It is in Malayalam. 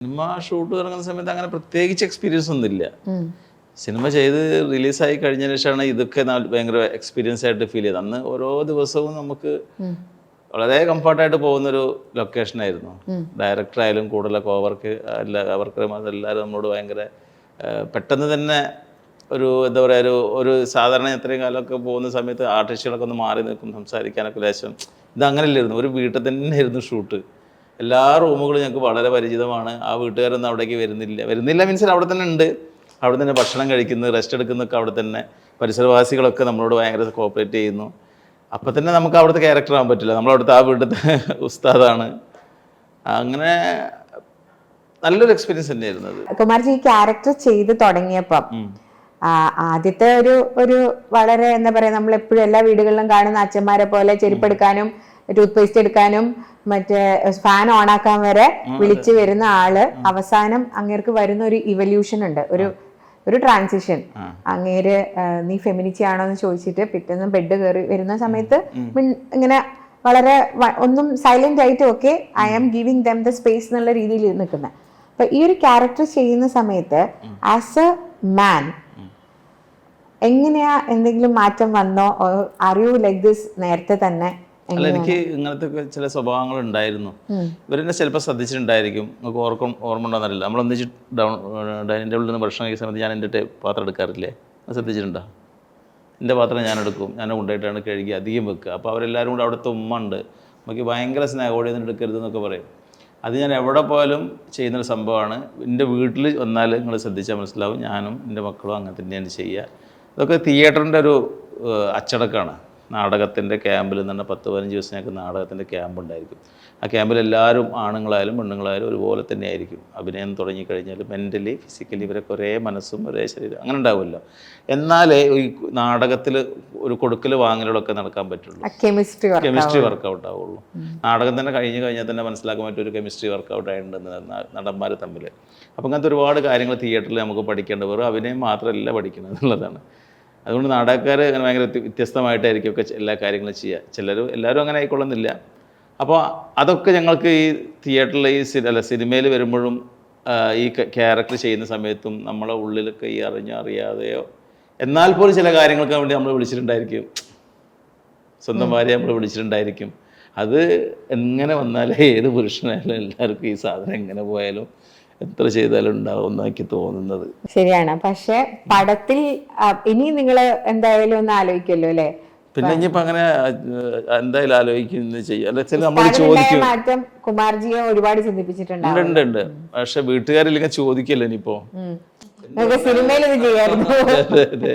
സിനിമ ഷൂട്ട് തുടങ്ങുന്ന സമയത്ത് അങ്ങനെ പ്രത്യേകിച്ച് എക്സ്പീരിയൻസ് ഒന്നുമില്ല. സിനിമ ചെയ്ത് റിലീസായി കഴിഞ്ഞതിന് ശേഷമാണ് ഇതൊക്കെ ഭയങ്കര എക്സ്പീരിയൻസ് ആയിട്ട് ഫീൽ ചെയ്തത്. അന്ന് ഓരോ ദിവസവും നമുക്ക് വളരെ കംഫർട്ടായിട്ട് പോകുന്നൊരു ലൊക്കേഷനായിരുന്നു. ഡയറക്ടർ ആയാലും കൂടുതൽ കോവർക്ക് അവർക്കും അതെല്ലാവരും നമ്മളോട് ഭയങ്കര പെട്ടെന്ന് തന്നെ ഒരു എന്താ പറയുക ഒരു സാധാരണ എത്രയും കാലമൊക്കെ പോകുന്ന സമയത്ത് ആർട്ടിസ്റ്റുകളൊക്കെ ഒന്ന് മാറി നിൽക്കും സംസാരിക്കാനൊക്കെ ലേശം. ഇതങ്ങനെയല്ലായിരുന്നു. ഒരു വീട്ടിൽ തന്നെ ആയിരുന്നു ഷൂട്ട്. എല്ലാ റൂമുകളും ഞങ്ങൾക്ക് വളരെ പരിചിതമാണ്. ആ വീട്ടുകാരൊന്നും അവിടേക്ക് വരുന്നില്ല മീൻസ് അവിടെ തന്നെ ഉണ്ട്. അവിടെ തന്നെ ഭക്ഷണം കഴിക്കുന്നത് റെസ്റ്റ് എടുക്കുന്നതൊക്കെ അവിടെ തന്നെ. പരിസരവാസികളൊക്കെ നമ്മളോട് ഭയങ്കര കോപ്പറേറ്റ് ചെയ്യുന്നു. അപ്പം തന്നെ നമുക്ക് അവിടുത്തെ ക്യാരക്ടർ ആകാൻ പറ്റില്ല. നമ്മളവിടുത്തെ ആ വീട്ടിലത്തെ ഉസ്താദാണ്. അങ്ങനെ നല്ലൊരു എക്സ്പീരിയൻസ് തന്നെയായിരുന്നു അത്. കുമാർജി ഈ ക്യാരക്ടർ ചെയ്ത് തുടങ്ങിയപ്പം ആദ്യത്തെ ഒരു വളരെ എന്താ പറയാ, നമ്മൾ എപ്പോഴും എല്ലാ വീടുകളിലും കാണുന്ന അച്ഛന്മാരെ പോലെ ചെരുപ്പെടുക്കാനും ടൂത്ത് പേസ്റ്റ് എടുക്കാനും മറ്റേ ഫാൻ ഓണാക്കാൻ വരെ വിളിച്ചു വരുന്ന ആള് അവസാനം അങ്ങേർക്ക് വരുന്ന ഒരു ഇവല്യൂഷൻ ഉണ്ട്, ഒരു ട്രാൻസിഷൻ. അങ്ങേര് നീ ഫെമിനിറ്റി ആണോ എന്ന് ചോദിച്ചിട്ട് പിറ്റേന്ന് ബെഡ് കയറി വരുന്ന സമയത്ത് ഇങ്ങനെ വളരെ ഒന്നും സൈലന്റ് ആയിട്ട് okay I am giving them the space എന്നുള്ള രീതിയിൽ നിൽക്കുന്നത്. അപ്പൊ ഈ ഒരു ക്യാരക്ടർ ചെയ്യുന്ന സമയത്ത് ആസ് എ മാൻ എങ്ങനെയാ, എന്തെങ്കിലും മാറ്റം വന്നോ? ആർ യു ലൈക്ക് ദിസ് നേരത്തെ തന്നെ? അല്ല, എനിക്ക് ഇങ്ങനത്തെ ചില സ്വഭാവങ്ങൾ ഉണ്ടായിരുന്നു. ഇവരെന്നെ ചിലപ്പോൾ ശ്രദ്ധിച്ചിട്ടുണ്ടായിരിക്കും. നമുക്ക് ഓർമ്മ ഉണ്ടോന്നറിയില്ല. നമ്മളൊന്നിച്ച് ഡൈനിൻ്റെ ഉള്ളിൽ നിന്ന് ഭക്ഷണം കഴിക്കുന്ന സമയത്ത് ഞാൻ എൻ്റെ പാത്രം എടുക്കാറില്ലേ, അത് ശ്രദ്ധിച്ചിട്ടുണ്ടോ? എൻ്റെ പാത്രം ഞാൻ എടുക്കും, ഞാൻ കൊണ്ടുപോയിട്ടാണ് കഴുകി അധികം വെക്കുക. അപ്പോൾ അവരെല്ലാവരും കൂടെ അവിടുത്തെ ഉമ്മ ഉണ്ട്, നമുക്ക് ഭയങ്കര സ്നേഹോടെ ഒന്നും എടുക്കരുതെന്നൊക്കെ പറയും. അത് ഞാൻ എവിടെ പോയാലും ചെയ്യുന്നൊരു സംഭവമാണ്. എൻ്റെ വീട്ടിൽ വന്നാൽ നിങ്ങൾ ശ്രദ്ധിച്ചാൽ മനസ്സിലാവും, ഞാനും എൻ്റെ മക്കളും അങ്ങനെ തന്നെയാണ് ചെയ്യുക. ഇതൊക്കെ തിയേറ്ററിൻ്റെ ഒരു അച്ചടക്കമാണ്. നാടകത്തിൻ്റെ ക്യാമ്പിൽ തന്നെ 10-15 ദിവസം ഞങ്ങൾക്ക് നാടകത്തിൻ്റെ ക്യാമ്പ് ഉണ്ടായിരിക്കും. ആ ക്യാമ്പിൽ എല്ലാവരും ആണുങ്ങളായാലും പെണ്ണുങ്ങളായാലും ഒരുപോലെ തന്നെ ആയിരിക്കും. അഭിനയം തുടങ്ങിക്കഴിഞ്ഞാൽ മെൻ്റലി ഫിസിക്കലി ഇവരൊക്കെ ഒരേ മനസ്സും ഒരേ ശരീരം അങ്ങനെ ഉണ്ടാവുമല്ലോ. എന്നാലേ ഈ നാടകത്തിൽ ഒരു കൊടുക്കൽ വാങ്ങലുകളൊക്കെ നടക്കാൻ പറ്റുള്ളൂ, കെമിസ്ട്രി വർക്കൗട്ട് ആവുള്ളൂ. നാടകം തന്നെ കഴിഞ്ഞാൽ തന്നെ മനസ്സിലാക്കാൻ പറ്റും ഒരു കെമിസ്ട്രി വർക്കൗട്ട് ആയിട്ടുണ്ടെന്ന് നടന്മാർ തമ്മിൽ. അപ്പോൾ അങ്ങനത്തെ ഒരുപാട് കാര്യങ്ങൾ തിയേറ്ററിൽ നമുക്ക് പഠിക്കേണ്ട, വെറും അഭിനയം മാത്രമല്ല പഠിക്കുന്നത് എന്നുള്ളതാണ്. അതുകൊണ്ട് നാടകക്കാർ അങ്ങനെ ഭയങ്കര വ്യത്യസ്തമായിട്ടായിരിക്കും ഒക്കെ എല്ലാ കാര്യങ്ങളും ചെയ്യുക. എല്ലാവരും അങ്ങനെ ആയിക്കൊള്ളുന്നില്ല. അപ്പോൾ അതൊക്കെ ഞങ്ങൾക്ക് ഈ തിയേറ്ററിൽ സിനിമയിൽ വരുമ്പോഴും ഈ ക്യാരക്ടർ ചെയ്യുന്ന സമയത്തും നമ്മളെ ഉള്ളിലൊക്കെ ഈ അറിയാതെയോ എന്നാൽ പോലും ചില കാര്യങ്ങൾക്ക് വേണ്ടി നമ്മൾ വിളിച്ചിട്ടുണ്ടായിരിക്കും. സ്വന്തം ഭാര്യ നമ്മൾ വിളിച്ചിട്ടുണ്ടായിരിക്കും. അത് എങ്ങനെ വന്നാലും ഏത് പുരുഷനായാലും എല്ലാവർക്കും ഈ സാധനം എങ്ങനെ പോയാലും എത്ര ചെയ്താലും ഉണ്ടാവും എന്നാക്കി തോന്നുന്നത് ശരിയാണ്. പക്ഷെ പടത്തിൽ ഇനി നിങ്ങൾ എന്തായാലും ഒന്ന് ആലോചിക്കുമല്ലോ അല്ലേ? പിന്നെ ഇനിയിപ്പോ അങ്ങനെ എന്തായാലും ആലോചിക്കുന്നത് ചെയ്യാം. നമ്മൾ ചോദിക്കും. മാറ്റം കുമാർജിയെ ഒരുപാട് ചിന്തിപ്പിച്ചിട്ടുണ്ട്. ഉണ്ട്. പക്ഷെ വീട്ടുകാരില്ലെങ്കിൽ ചോദിക്കല്ലോ ഇനിയിപ്പോ സിനിമയിൽ ഇത് ചെയ്യാറുണ്ട്.